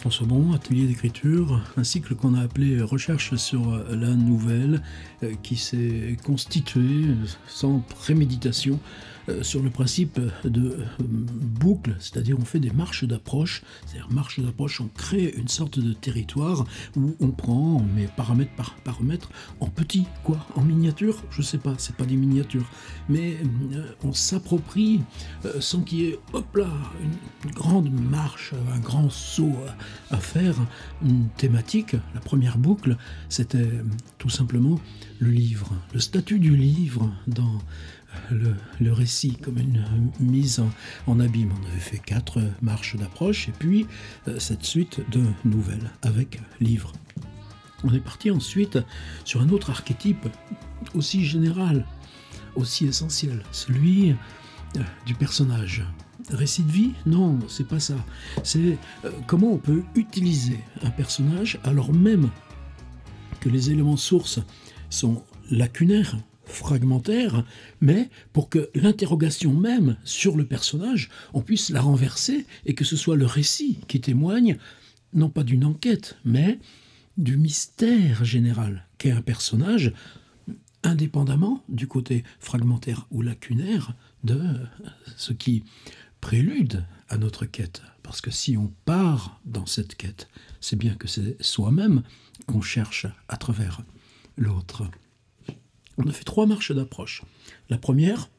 François Bon, atelier d'écriture, un cycle qu'on a appelé Recherche sur la nouvelle, qui s'est constitué sans préméditation sur le principe de boucle, c'est-à-dire on fait des marches d'approche, c'est-à-dire marches d'approche, on crée une sorte de territoire où on prend, on met paramètre par paramètre, en petit, quoi, en miniature, je sais pas, c'est pas des miniatures, mais on s'approprie sans qu'il y ait, hop là, une grande marche, un grand saut à faire, une thématique. La première boucle, c'était tout simplement le livre, le statut du livre dans le récit, comme une mise en abîme. On avait fait 4 marches d'approche et puis cette suite de nouvelles avec livre. On est parti ensuite sur un autre archétype aussi général, aussi essentiel, celui du personnage. Récit de vie? Non, c'est pas ça. C'est comment on peut utiliser un personnage alors même que les éléments sources sont lacunaires, fragmentaires, mais pour que l'interrogation même sur le personnage, on puisse la renverser et que ce soit le récit qui témoigne, non pas d'une enquête, mais du mystère général qu'est un personnage, indépendamment du côté fragmentaire ou lacunaire de ce qui prélude à notre quête. Parce que si on part dans cette quête, c'est bien que c'est soi-même qu'on cherche à travers l'autre. On a fait 3 marches d'approche. La première,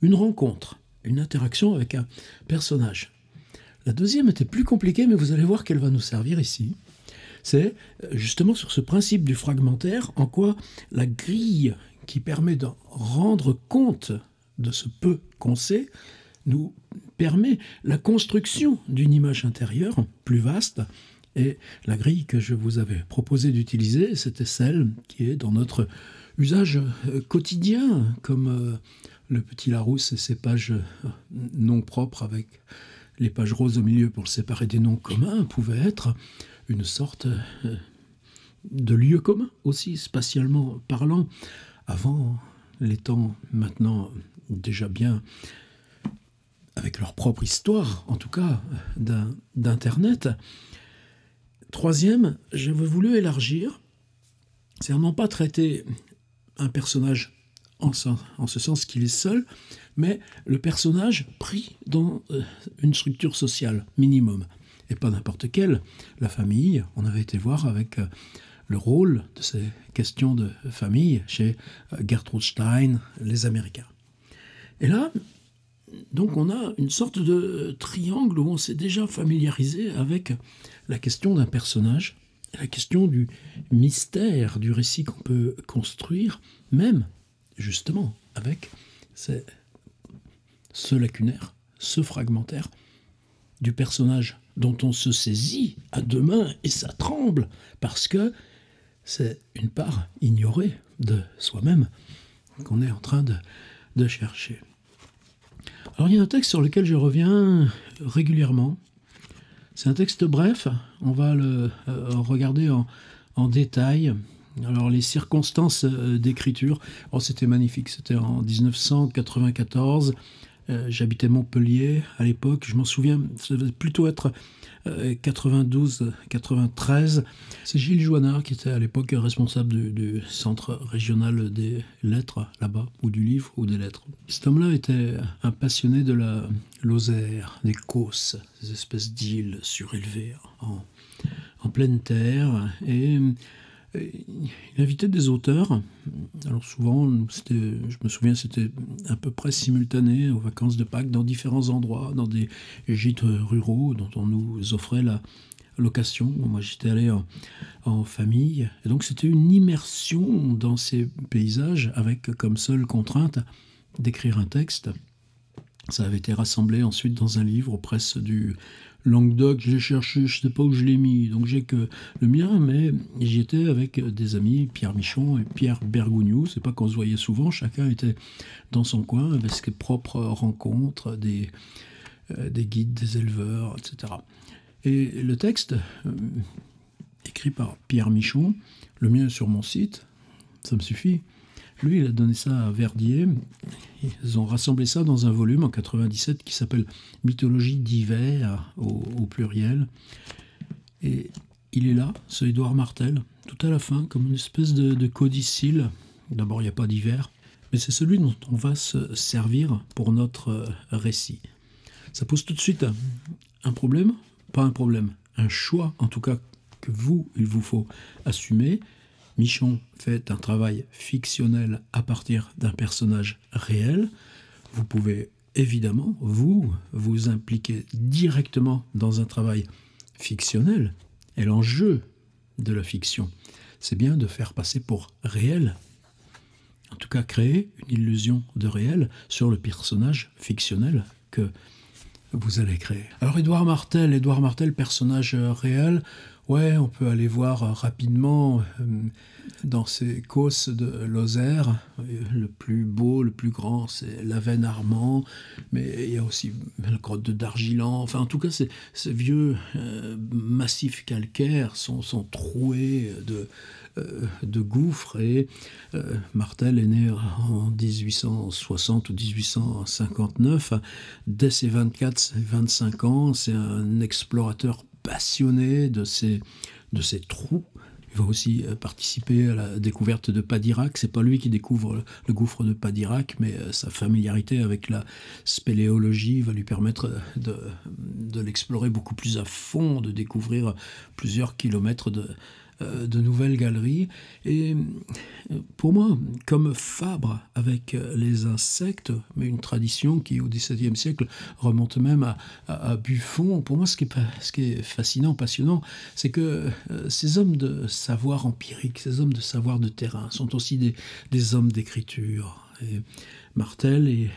une rencontre, une interaction avec un personnage. La deuxième était plus compliquée, mais vous allez voir qu'elle va nous servir ici. C'est justement sur ce principe du fragmentaire, en quoi la grille qui permet de rendre compte de ce peu qu'on sait, nous permet la construction d'une image intérieure plus vaste. Et la grille que je vous avais proposé d'utiliser, c'était celle qui est dans notre usage quotidien, comme le petit Larousse et ses pages non propres avec les pages roses au milieu pour le séparer des noms communs, pouvaient être une sorte de lieu commun aussi, spatialement parlant, avant les temps maintenant déjà bien avec leur propre histoire, en tout cas d'Internet. Troisième, j'avais voulu élargir, c'est-à-dire non pas traiter un personnage en ce sens qu'il est seul, mais le personnage pris dans une structure sociale minimum, et pas n'importe quelle. La famille, on avait été voir avec le rôle de ces questions de famille chez Gertrude Stein, les Américains. Et là, donc on a une sorte de triangle où on s'est déjà familiarisé avec la question d'un personnage, la question du mystère du récit qu'on peut construire, même justement avec ce lacunaire, ce fragmentaire du personnage dont on se saisit à deux mains et ça tremble parce que c'est une part ignorée de soi-même qu'on est en train de chercher. Alors il y a un texte sur lequel je reviens régulièrement. C'est un texte bref, on va le regarder en détail. Alors les circonstances d'écriture, c'était magnifique, c'était en 1994, j'habitais Montpellier à l'époque, je m'en souviens, ça devait plutôt être 92-93. C'est Gilles Joannard qui était à l'époque responsable du centre régional des lettres là-bas, ou du livre ou des lettres. Cet homme-là était un passionné de la Lozère, des Causses, des espèces d'îles surélevées en pleine terre, et il invitait des auteurs. Alors souvent, je me souviens, c'était à peu près simultané aux vacances de Pâques dans différents endroits, dans des gîtes ruraux dont on nous offrait la location. Moi, j'étais allé en famille. Et donc, c'était une immersion dans ces paysages avec comme seule contrainte d'écrire un texte. Ça avait été rassemblé ensuite dans un livre aux presses du Languedoc. J'ai cherché, je ne sais pas où je l'ai mis, donc j'ai que le mien, mais j'y étais avec des amis, Pierre Michon et Pierre Bergougnoux. C'est pas qu'on se voyait souvent, chacun était dans son coin avec ses propres rencontres, des guides, des éleveurs, etc. Et le texte, écrit par Pierre Michon, le mien est sur mon site, ça me suffit. Lui, il a donné ça à Verdier. Ils ont rassemblé ça dans un volume en 97 qui s'appelle « Mythologie d'hiver » au pluriel. Et il est là, ce Édouard Martel, tout à la fin, comme une espèce de codicille. D'abord, il n'y a pas d'hiver, mais c'est celui dont on va se servir pour notre récit. Ça pose tout de suite un problème, pas un problème, un choix, en tout cas, que il vous faut assumer. Michon fait un travail fictionnel à partir d'un personnage réel. Vous pouvez évidemment, vous impliquer directement dans un travail fictionnel. Et l'enjeu de la fiction, c'est bien de faire passer pour réel, en tout cas créer une illusion de réel sur le personnage fictionnel que vous allez créer. Alors Édouard Martel, personnage réel, ouais, on peut aller voir rapidement dans ces causses de Lozère. Le plus beau, le plus grand, c'est l'Avesnes Armand, mais il y a aussi la grotte de Dargilan. Enfin, en tout cas, ces vieux massifs calcaires sont troués de gouffres. Et Martel est né en 1860 ou 1859. Dès ses 25 ans, c'est un explorateur passionné de ces trous. Il va aussi participer à la découverte de Padirac. C'est pas lui qui découvre le gouffre de Padirac, mais sa familiarité avec la spéléologie va lui permettre de l'explorer beaucoup plus à fond, de découvrir plusieurs kilomètres de nouvelles galeries. Et pour moi, comme Fabre avec les insectes, mais une tradition qui au XVIIe siècle remonte même à Buffon, pour moi ce qui est fascinant, passionnant, c'est que ces hommes de savoir empirique, ces hommes de savoir de terrain sont aussi des hommes d'écriture. Et Martel,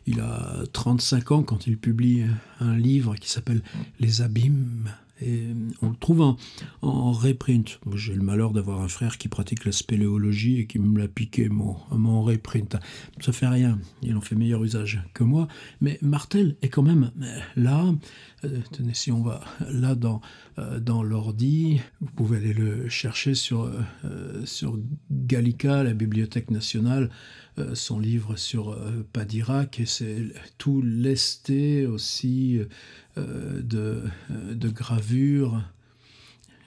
il a 35 ans quand il publie un livre qui s'appelle « Les Abîmes ». Et on le trouve en reprint. Moi, j'ai le malheur d'avoir un frère qui pratique la spéléologie et qui me l'a piqué, mon reprint. Ça fait rien, il en fait meilleur usage que moi. Mais Martel est quand même là. Tenez, si on va là dans l'ordi, vous pouvez aller le chercher sur Gallica, la Bibliothèque nationale, son livre sur Padirac, et c'est tout lesté aussi de gravures,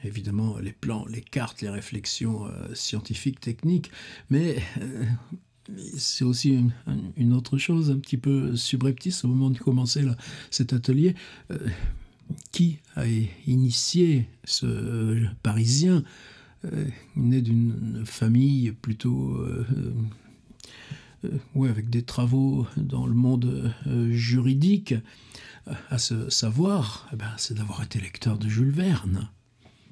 évidemment les plans, les cartes, les réflexions scientifiques, techniques, mais c'est aussi une autre chose un petit peu subreptice au moment de commencer cet atelier. Qui a initié ce Parisien né d'une famille plutôt avec des travaux dans le monde juridique, à ce savoir, c'est d'avoir été lecteur de Jules Verne.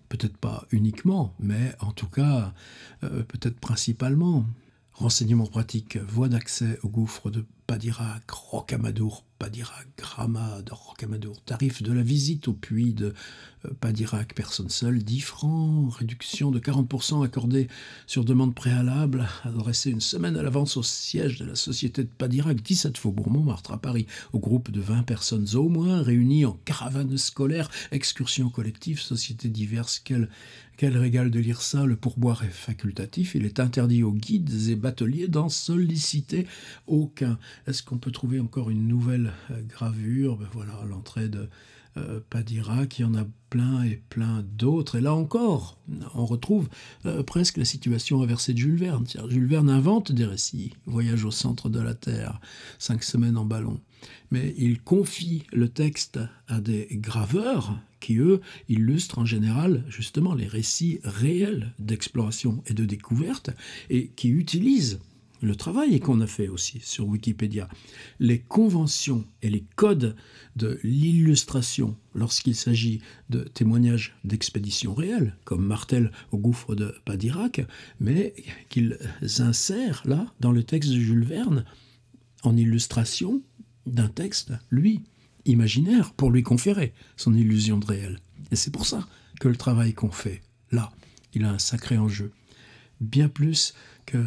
Peut-être pas uniquement, mais en tout cas, peut-être principalement. Renseignements pratiques, voie d'accès au gouffre de Padirac, Rocamadour, Padirac, Gramma de Rocamadour, tarif de la visite au puits de Padirac, personne seule, 10 francs, réduction de 40% accordée sur demande préalable, adressée une semaine à l'avance au siège de la société de Padirac, 17 Faubourg Montmartre à Paris, au groupe de 20 personnes au moins, réunies en caravane scolaire, excursion collective, sociétés diverses, quel régal de lire ça, le pourboire est facultatif, il est interdit aux guides et bateliers d'en solliciter aucun. Est-ce qu'on peut trouver encore une nouvelle gravure? Voilà, l'entrée de Padirac, il y en a plein et plein d'autres. Et là encore, on retrouve presque la situation inversée de Jules Verne. Jules Verne invente des récits, Voyage au centre de la Terre, 5 semaines en ballon. Mais il confie le texte à des graveurs qui, eux, illustrent en général justement les récits réels d'exploration et de découverte et qui utilisent le travail qu'on a fait aussi sur Wikipédia, les conventions et les codes de l'illustration lorsqu'il s'agit de témoignages d'expéditions réelles, comme Martel au gouffre de Padirac, mais qu'ils insèrent là, dans le texte de Jules Verne, en illustration d'un texte, lui, imaginaire, pour lui conférer son illusion de réel. Et c'est pour ça que le travail qu'on fait, là, il a un sacré enjeu. Bien plus que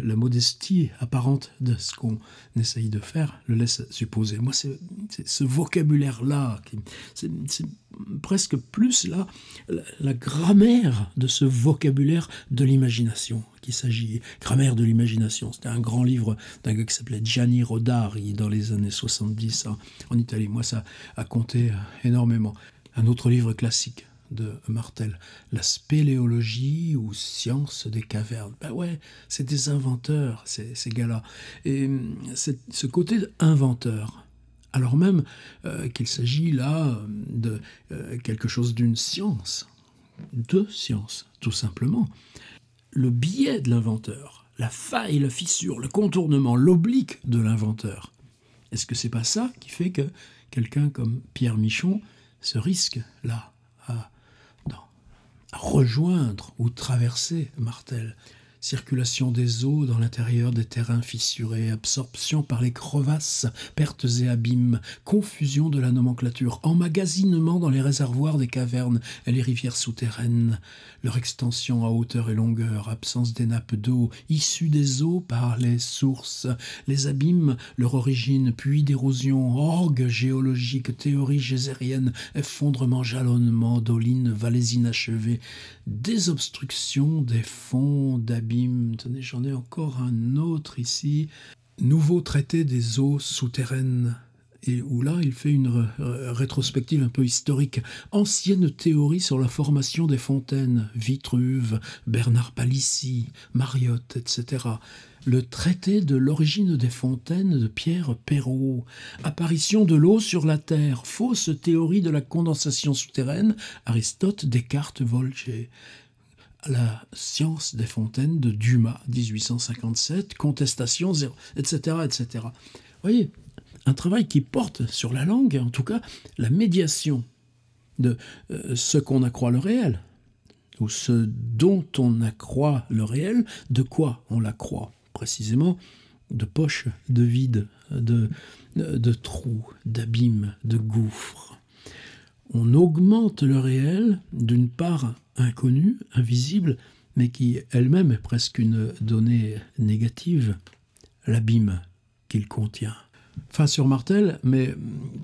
la modestie apparente de ce qu'on essaye de faire le laisse supposer. Moi, c'est ce vocabulaire-là, c'est presque plus là la grammaire de ce vocabulaire de l'imagination qu'il s'agit. Grammaire de l'imagination, c'était un grand livre d'un gars qui s'appelait Gianni Rodari dans les années 70 en Italie. Moi, ça a compté énormément. Un autre livre classique de Martel, la spéléologie ou science des cavernes. Ben ouais, c'est des inventeurs, ces gars-là. Et ce côté inventeur, alors même qu'il s'agit là de quelque chose d'une science, de science, tout simplement. Le biais de l'inventeur, la faille, la fissure, le contournement, l'oblique de l'inventeur. Est-ce que c'est pas ça qui fait que quelqu'un comme Pierre Michon se risque là à rejoindre ou traverser Martel? Circulation des eaux dans l'intérieur des terrains fissurés, absorption par les crevasses, pertes et abîmes, confusion de la nomenclature, emmagasinement dans les réservoirs des cavernes et les rivières souterraines, leur extension à hauteur et longueur, absence des nappes d'eau, issue des eaux par les sources, les abîmes, leur origine, puits d'érosion, orgues géologiques, théories geysériennes, effondrement, jalonnement, dolines, vallées inachevées, désobstruction des fonds d'abîmes. Tenez, j'en ai encore un autre ici. Nouveau traité des eaux souterraines. Et où là, il fait une rétrospective un peu historique. Ancienne théorie sur la formation des fontaines. Vitruve, Bernard Palissy, Mariotte, etc. Le traité de l'origine des fontaines de Pierre Perrault. Apparition de l'eau sur la Terre. Fausse théorie de la condensation souterraine. Aristote, Descartes, Volger. La science des fontaines de Dumas, 1857, contestation, etc., etc. Vous voyez, un travail qui porte sur la langue, en tout cas la médiation de ce qu'on accroit le réel, ou ce dont on accroit le réel, de quoi on l'accroit, précisément de poches, de vides, de trous, d'abîmes, de gouffres. On augmente le réel d'une part inconnue, invisible, mais qui elle-même est presque une donnée négative, l'abîme qu'il contient. Fin sur Martel, mais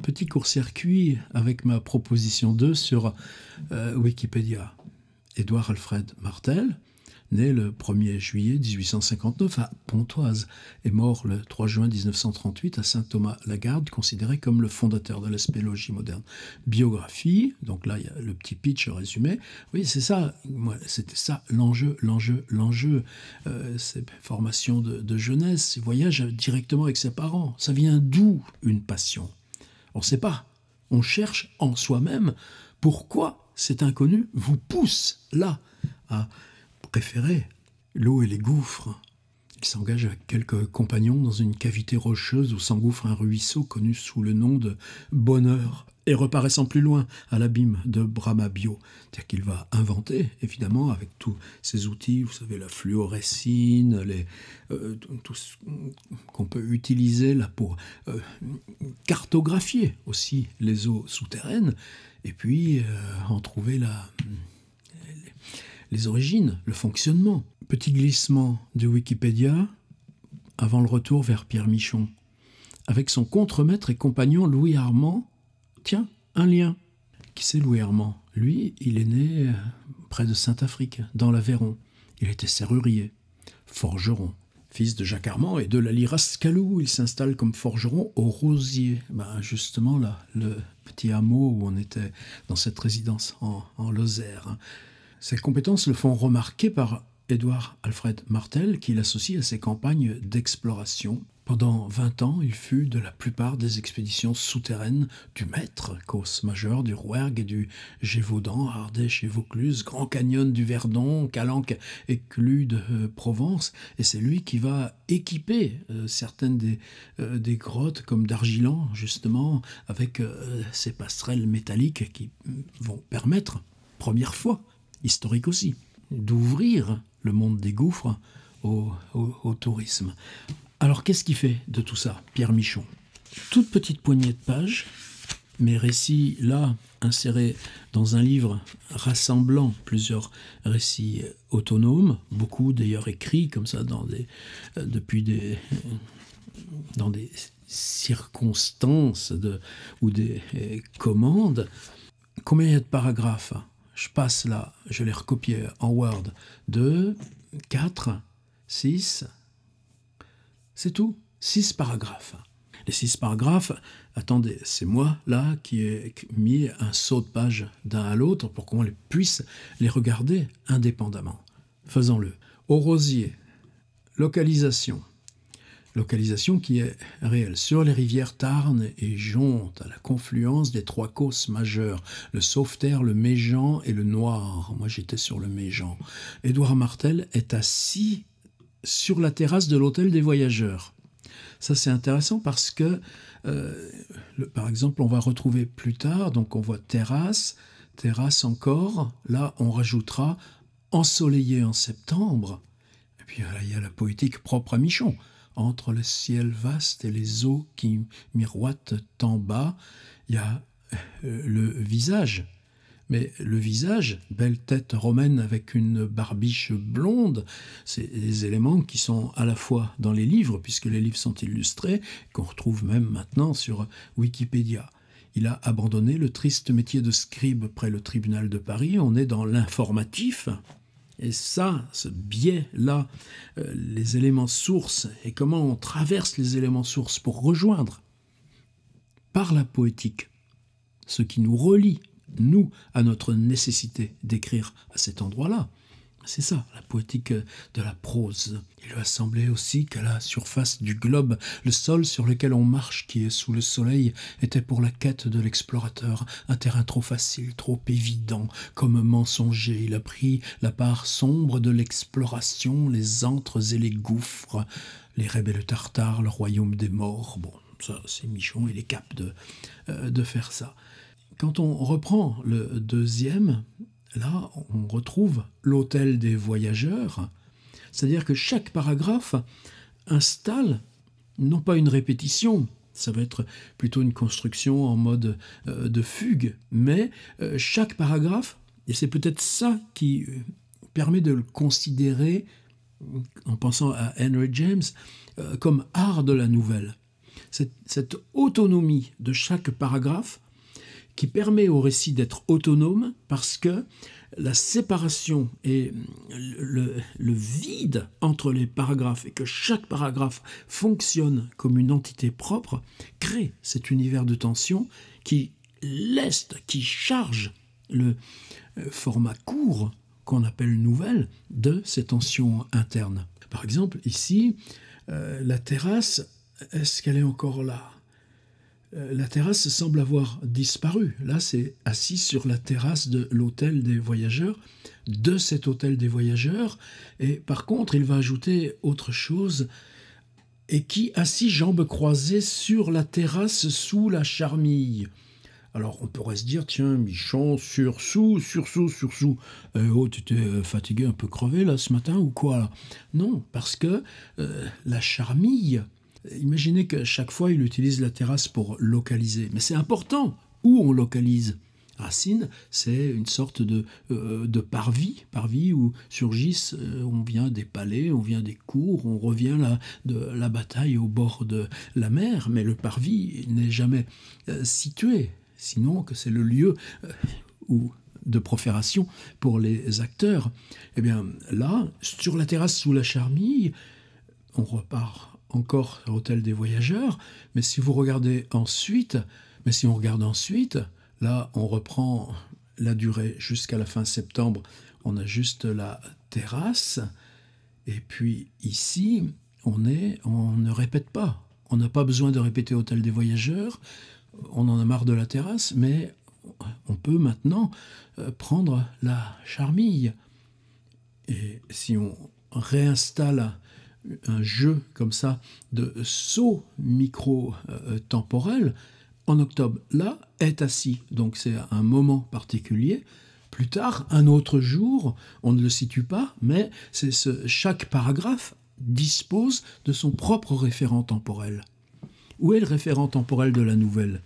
petit court-circuit avec ma proposition 2 sur Wikipédia. Édouard Alfred Martel, né le 1er juillet 1859 à Pontoise, est mort le 3 juin 1938 à Saint-Thomas-la-Garde, considéré comme le fondateur de la spéléologie moderne. Biographie, donc là il y a le petit pitch résumé. Oui, c'est ça, c'était ça l'enjeu. Ces formations de jeunesse, ces voyages directement avec ses parents. Ça vient d'où une passion? On ne sait pas. On cherche en soi-même pourquoi cet inconnu vous pousse là à préférer l'eau et les gouffres. Il s'engage avec quelques compagnons dans une cavité rocheuse où s'engouffre un ruisseau connu sous le nom de Bonheur et reparaissant plus loin à l'abîme de Brahma-Bio. C'est-à-dire qu'il va inventer, évidemment, avec tous ces outils, vous savez, la fluorescine, tout ce qu'on peut utiliser là pour cartographier aussi les eaux souterraines, et puis en trouver les origines, le fonctionnement. Petit glissement de Wikipédia avant le retour vers Pierre Michon. Avec son contremaître et compagnon Louis Armand, tiens, un lien. Qui c'est Louis Armand? Lui, il est né près de Saint-Affrique, dans l'Aveyron. Il était serrurier, forgeron. Fils de Jacques Armand et de Lally Rascalou, il s'installe comme forgeron au Rosier. Justement, là, le petit hameau où on était dans cette résidence en Lozère. Ses compétences le font remarquer par Édouard Alfred Martel, qui l'associe à ses campagnes d'exploration. Pendant 20 ans, il fut de la plupart des expéditions souterraines du Maître, Causse Majeure, du Rouergue et du Gévaudan, Ardèche et Vaucluse, Grand Canyon du Verdon, Calanque et Clus de Provence. Et c'est lui qui va équiper certaines des grottes, comme d'Argilan, justement, avec ces passerelles métalliques qui vont permettre, première fois, historique aussi, d'ouvrir le monde des gouffres au tourisme. Alors, qu'est-ce qu'il fait de tout ça, Pierre Michon? Toute petite poignée de pages, mes récits, là, insérés dans un livre rassemblant plusieurs récits autonomes, beaucoup d'ailleurs écrits comme ça dans des circonstances ou des commandes. Combien il y a de paragraphes? Je passe là, je les recopiais en Word. 2, 4, 6... C'est tout, 6 paragraphes. Les 6 paragraphes, attendez, c'est moi là qui ai mis un saut de page d'un à l'autre pour qu'on puisse les regarder indépendamment. Faisons-le. Au Rosier, localisation. Localisation qui est réelle sur les rivières Tarn et Jonte, à la confluence des 3 causses majeures, le Sauveterre, le Méjean et le Noir. Moi j'étais sur le Méjean. Édouard Martel est assis sur la terrasse de l'hôtel des Voyageurs. Ça c'est intéressant parce que, par exemple, on va retrouver plus tard, donc on voit terrasse encore, là on rajoutera ensoleillé en septembre, et puis il y a la poétique propre à Michon. Entre le ciel vaste et les eaux qui miroitent en bas, il y a le visage. Mais le visage, belle tête romaine avec une barbiche blonde, c'est des éléments qui sont à la fois dans les livres, puisque les livres sont illustrés, qu'on retrouve même maintenant sur Wikipédia. Il a abandonné le triste métier de scribe près le tribunal de Paris, on est dans l'informatif. Et ça, ce biais-là, les éléments sources, et comment on traverse les éléments sources pour rejoindre, par la poétique, ce qui nous relie, nous, à notre nécessité d'écrire à cet endroit-là. C'est ça, la poétique de la prose. Il lui a semblé aussi qu'à la surface du globe, le sol sur lequel on marche, qui est sous le soleil, était pour la quête de l'explorateur un terrain trop facile, trop évident, comme mensonger. Il a pris la part sombre de l'exploration, les antres et les gouffres, les rêves et le tartare, le royaume des morts. Bon, ça, c'est Michon, il est capable de faire ça. Quand on reprend le deuxième, là, on retrouve l'hôtel des voyageurs, c'est-à-dire que chaque paragraphe installe non pas une répétition, ça va être plutôt une construction en mode de fugue, mais chaque paragraphe, et c'est peut-être ça qui permet de le considérer, en pensant à Henry James, comme art de la nouvelle. Cette autonomie de chaque paragraphe qui permet au récit d'être autonome parce que la séparation et le vide entre les paragraphes et que chaque paragraphe fonctionne comme une entité propre crée cet univers de tension qui leste, qui charge le format court qu'on appelle nouvelle de ces tensions internes. Par exemple, ici, la terrasse, est-ce qu'elle est encore là ? La terrasse semble avoir disparu. Là, c'est assis sur la terrasse de l'hôtel des voyageurs, de cet hôtel des voyageurs. Et par contre, il va ajouter autre chose. Et qui assis jambes croisées sur la terrasse sous la charmille. Alors, on pourrait se dire, tiens, Michon, sur-sous. Oh, tu étais fatigué, un peu crevé, là, ce matin, ou quoi, là ? Non, parce que la charmille... Imaginez qu'à chaque fois, il utilise la terrasse pour localiser. Mais c'est important où on localise. Racine, c'est une sorte de parvis où surgissent, on vient des palais, on vient des cours, on revient de la bataille au bord de la mer. Mais le parvis n'est jamais situé, sinon que c'est le lieu de profération pour les acteurs. Eh bien là, sur la terrasse sous la charmille, on repart encore à l'hôtel des voyageurs, mais si on regarde ensuite, là on reprend la durée jusqu'à la fin septembre, on a juste la terrasse, et puis ici on ne répète pas, on n'a pas besoin de répéter hôtel des voyageurs, on en a marre de la terrasse, mais on peut maintenant prendre la charmille, et si on réinstalle un jeu comme ça de saut micro-temporel, en octobre, là, est assis. Donc c'est un moment particulier. Plus tard, un autre jour, on ne le situe pas, mais chaque paragraphe dispose de son propre référent temporel. Où est le référent temporel de la nouvelle ?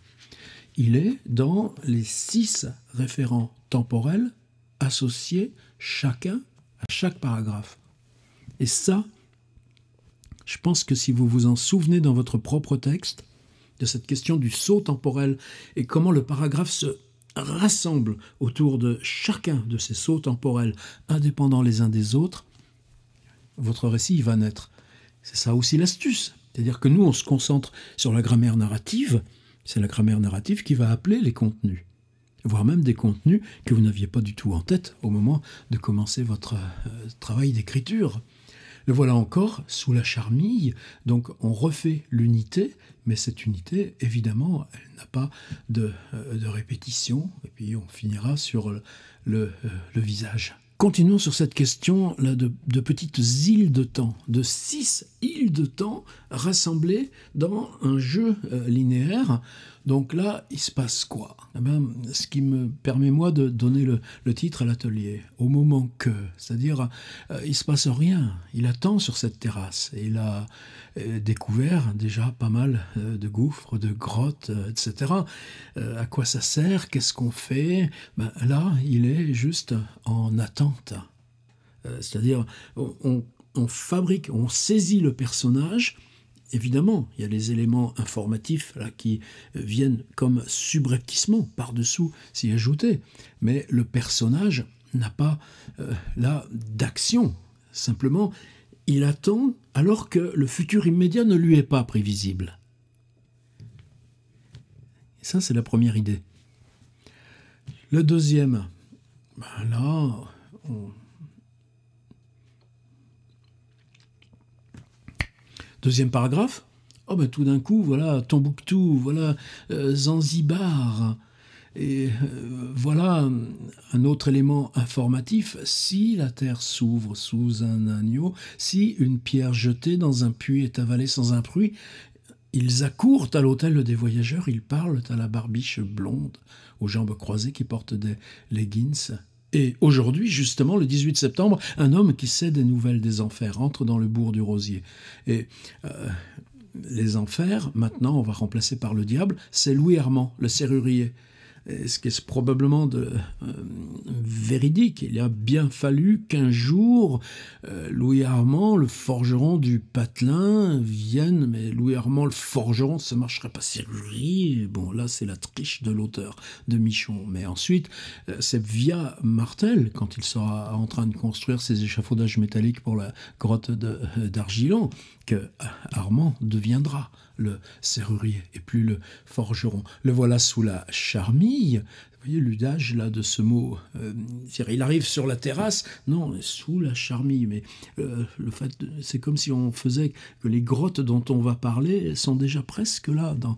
Il est dans les 6 référents temporels associés chacun à chaque paragraphe. Et ça, je pense que si vous vous en souvenez dans votre propre texte, de cette question du saut temporel et comment le paragraphe se rassemble autour de chacun de ces sauts temporels indépendants les uns des autres, votre récit va naître. C'est ça aussi l'astuce, C'est-à-dire que nous, on se concentre sur la grammaire narrative, c'est la grammaire narrative qui va appeler les contenus, voire même des contenus que vous n'aviez pas du tout en tête au moment de commencer votre travail d'écriture. Le voilà encore sous la charmille, donc on refait l'unité, mais cette unité, évidemment, elle n'a pas de répétition, et puis on finira sur le visage. Continuons sur cette question là de petites îles de temps, de 6 îles de temps rassemblées dans un jeu linéaire. Donc là, il se passe quoi? Eh bien, ce qui me permet, moi, de donner le titre à l'atelier. Au moment que, c'est-à-dire, il ne se passe rien. Il attend sur cette terrasse. Et il a découvert déjà pas mal de gouffres, de grottes, etc. À quoi ça sert? Qu'est-ce qu'on fait? Ben, là, il est juste en attente. C'est-à-dire, on fabrique, on saisit le personnage. Évidemment, il y a les éléments informatifs là, qui viennent comme subrepticement par-dessous s'y ajouter. Mais le personnage n'a pas là d'action. Simplement, il attend alors que le futur immédiat ne lui est pas prévisible. Et ça, c'est la première idée. Le deuxième, ben là, deuxième paragraphe, oh ben tout d'un coup, voilà Tombouctou, voilà Zanzibar, et voilà un autre élément informatif. Si la terre s'ouvre sous un agneau, si une pierre jetée dans un puits est avalée sans un bruit, ils accourent à l'hôtel des voyageurs, ils parlent à la barbiche blonde, aux jambes croisées qui portent des leggings. Et aujourd'hui, justement, le 18 septembre, un homme qui sait des nouvelles des enfers entre dans le bourg du Rosier. Et les enfers, maintenant, on va remplacer par le diable, c'est Louis Armand, le serrurier. Et ce qui est probablement véridique. Il a bien fallu qu'un jour, Louis Armand, le forgeron du Patelin, vienne, mais Louis Armand, le forgeron, ça ne marcherait pas serrurier. Bon, là, c'est la triche de l'auteur de Michon. Mais ensuite, c'est via Martel, quand il sera en train de construire ses échafaudages métalliques pour la grotte d'Argilon, que Armand deviendra le serrurier et plus le forgeron. Le voilà sous la charmille. Vous voyez l'usage là de ce mot. Il arrive sur la terrasse, non, sous la charmille. Mais le fait, c'est comme si on faisait que les grottes dont on va parler sont déjà presque là, dans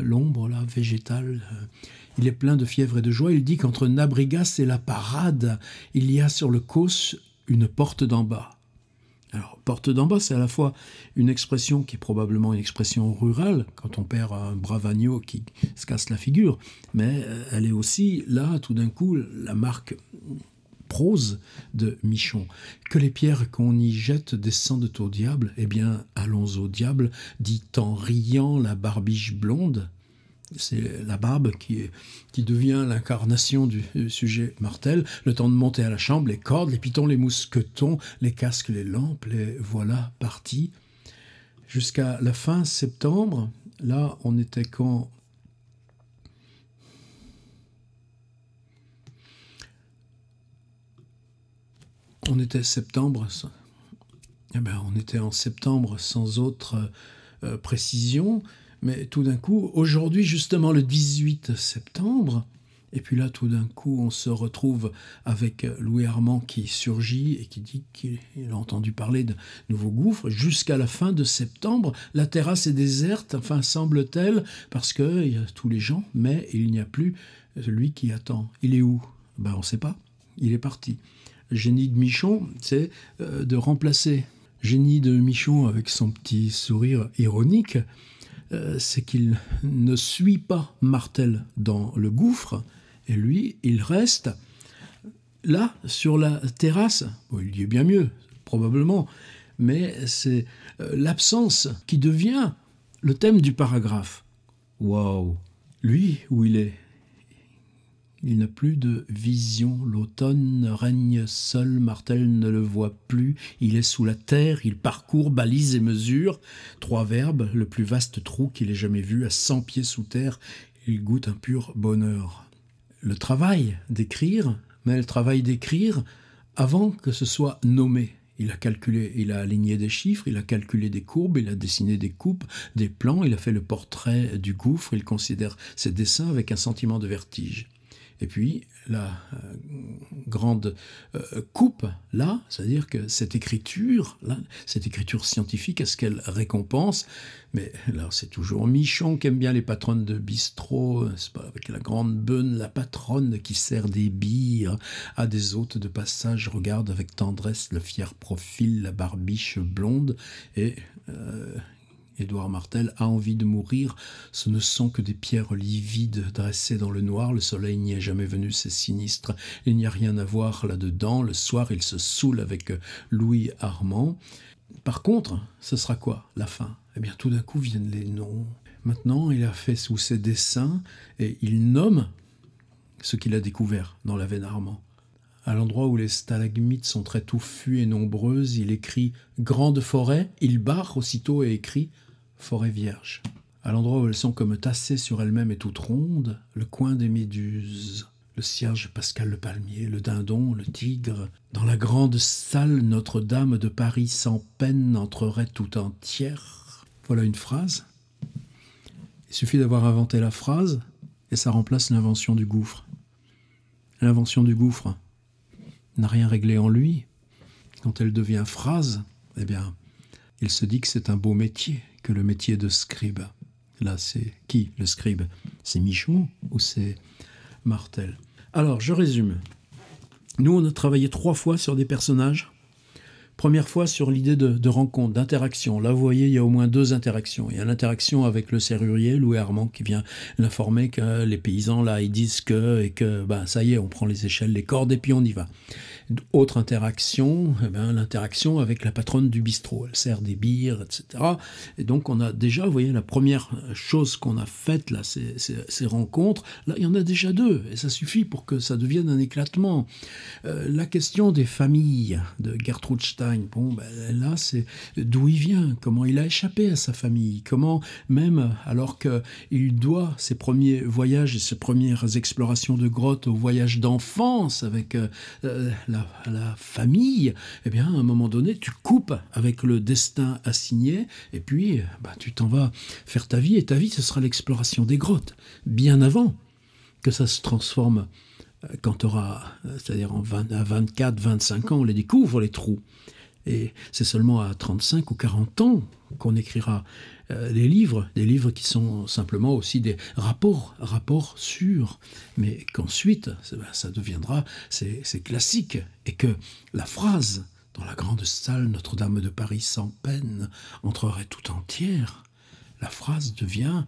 l'ombre là végétale. Il est plein de fièvre et de joie. Il dit qu'entre Nabrigas et la parade, il y a sur le causse une porte d'en bas. Alors, porte d'en bas, c'est à la fois une expression qui est probablement une expression rurale, quand on perd un brave agneau qui se casse la figure, mais elle est aussi, là, tout d'un coup, la marque prose de Michon. Que les pierres qu'on y jette descendent au diable, eh bien, allons au diable, dit en riant la barbiche blonde. C'est la barbe qui devient l'incarnation du sujet Martel. Le temps de monter à la chambre, les cordes, les pitons, les mousquetons, les casques, les lampes, les voilà partis. Jusqu'à la fin septembre, là, on était quand... On était septembre... Eh ben, on était en septembre sans autre précision... Mais tout d'un coup, aujourd'hui justement le 18 septembre, et puis là tout d'un coup on se retrouve avec Louis Armand qui surgit et qui dit qu'il a entendu parler de nouveaux gouffres. Jusqu'à la fin de septembre, la terrasse est déserte, enfin semble-t-elle, parce qu'il y a tous les gens, mais il n'y a plus celui qui attend. Il est où? Ben, on ne sait pas, il est parti. Le génie de Michon, c'est de remplacer génie de Michon avec son petit sourire ironique, c'est qu'il ne suit pas Martel dans le gouffre, et lui, il reste là, sur la terrasse. Bon, il y est bien mieux, probablement, mais c'est l'absence qui devient le thème du paragraphe. Waouh! Lui, où il est? Il n'a plus de vision, l'automne règne seul, Martel ne le voit plus, il est sous la terre, il parcourt, balise et mesure. 3 verbes, le plus vaste trou qu'il ait jamais vu, à 100 pieds sous terre, il goûte un pur bonheur. Le travail d'écrire, mais le travail d'écrire avant que ce soit nommé. Il a calculé, il a aligné des chiffres, il a calculé des courbes, il a dessiné des coupes, des plans, il a fait le portrait du gouffre, il considère ses dessins avec un sentiment de vertige. Et puis, la grande coupe, là, c'est-à-dire que cette écriture scientifique, est-ce qu'elle récompense? Mais là, c'est toujours Michon qui aime bien les patronnes de bistrot, c'est pas, avec la grande beune, la patronne qui sert des bières à des hôtes de passage, regarde avec tendresse le fier profil, la barbiche blonde, et Édouard Martel a envie de mourir. Ce ne sont que des pierres livides dressées dans le noir. Le soleil n'y est jamais venu, c'est sinistre. Il n'y a rien à voir là-dedans. Le soir, il se saoule avec Louis Armand. Par contre, ce sera quoi, la fin? Eh bien, tout d'un coup viennent les noms. Maintenant, il a fait sous ses dessins et il nomme ce qu'il a découvert dans la veine Armand. À l'endroit où les stalagmites sont très touffues et nombreuses, il écrit « grande forêt », il barre aussitôt et écrit « forêt vierge ». À l'endroit où elles sont comme tassées sur elles-mêmes et toutes rondes, le coin des méduses, le cierge Pascal le palmier, le dindon, le tigre. Dans la grande salle, Notre-Dame de Paris sans peine entrerait tout entière. Voilà une phrase. Il suffit d'avoir inventé la phrase et ça remplace l'invention du gouffre. L'invention du gouffre n'a rien réglé en lui. Quand elle devient phrase, eh bien, il se dit que c'est un beau métier, que le métier de scribe. Là, c'est qui, le scribe? C'est Michon ou c'est Martel? Alors, je résume. Nous, on a travaillé 3 fois sur des personnages. Première fois sur l'idée de rencontre, d'interaction. Là, vous voyez, il y a au moins 2 interactions. Il y a l'interaction avec le serrurier, Louis Armand, qui vient l'informer que les paysans, là, ils disent que, et que, ben, ça y est, on prend les échelles, les cordes, et puis on y va. Autre interaction, eh ben, l'interaction avec la patronne du bistrot. Elle sert des bières, etc. Et donc, on a déjà, vous voyez, la première chose qu'on a faite, là, ces rencontres, là, il y en a déjà 2, et ça suffit pour que ça devienne un éclatement. La question des familles de Gertrude Stein, bon, ben, là, c'est d'où il vient, comment il a échappé à sa famille, comment, même alors qu'il doit ses premiers voyages et ses premières explorations de grottes au voyage d'enfance avec la famille, eh bien, à un moment donné, tu coupes avec le destin assigné, et puis, ben, tu t'en vas faire ta vie, et ta vie, ce sera l'exploration des grottes, bien avant que ça se transforme. Quand tu auras, c'est-à-dire à 24, 25 ans, on les découvre, les trous. Et c'est seulement à 35 ou 40 ans qu'on écrira des livres qui sont simplement aussi des rapports sûrs, mais qu'ensuite, ça deviendra, c'est classique, et que la phrase « dans la grande salle Notre-Dame de Paris sans peine entrerait tout entière », la phrase devient,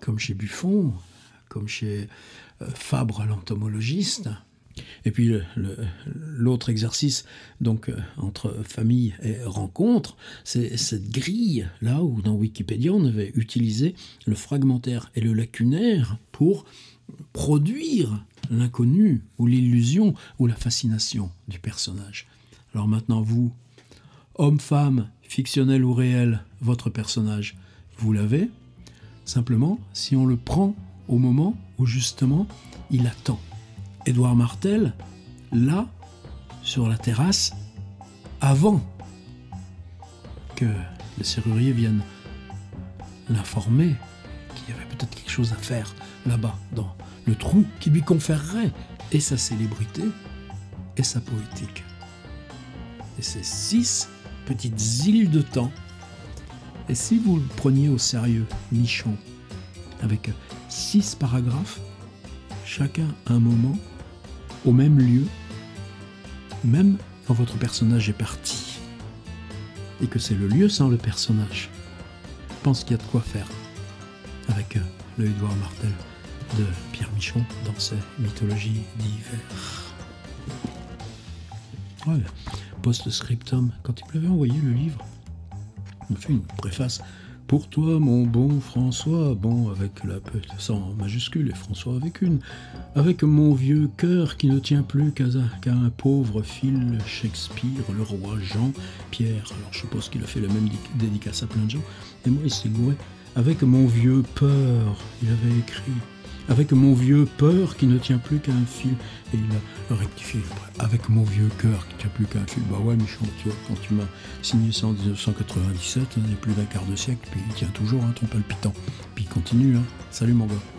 comme chez Buffon, comme chez Fabre, l'entomologiste. Et puis l'autre exercice, donc entre famille et rencontre, c'est cette grille, là où dans Wikipédia on avait utilisé le fragmentaire et le lacunaire pour produire l'inconnu ou l'illusion ou la fascination du personnage. Alors maintenant vous, homme, femme, fictionnel ou réel, votre personnage, vous l'avez. Simplement, si on le prend au moment où justement il attend. Édouard Martel, là, sur la terrasse, avant que le serrurier vienne l'informer qu'il y avait peut-être quelque chose à faire là-bas, dans le trou, qui lui conférerait et sa célébrité et sa poétique. Et ces 6 petites îles de temps, et si vous le preniez au sérieux, Michon, avec 6 paragraphes, chacun un moment, au même lieu, même quand votre personnage est parti, et que c'est le lieu sans le personnage, je pense qu'il y a de quoi faire avec le Édouard Martel de Pierre Michon dans ses mythologies d'hiver. Voilà, post-scriptum, quand il m'avait envoyé le livre, il m'a fait une préface. Pour toi, mon bon François, bon avec la sans majuscule et François avec une, avec mon vieux cœur qui ne tient plus qu'à un pauvre fil, Shakespeare, le roi Jean, Pierre, alors je suppose qu'il a fait la même dédicace à plein de gens, et moi il s'est gouré, avec mon vieux peur, il avait écrit Avec mon vieux peur qui ne tient plus qu'à un fil. Et il a rectifié après. Avec mon vieux cœur qui ne tient plus qu'à un fil. Bah ouais, Michon, tu vois, quand tu m'as signé ça en 1997, il y a plus d'un quart de siècle, puis il tient toujours, hein, ton palpitant. Puis il continue, hein. Salut mon gars.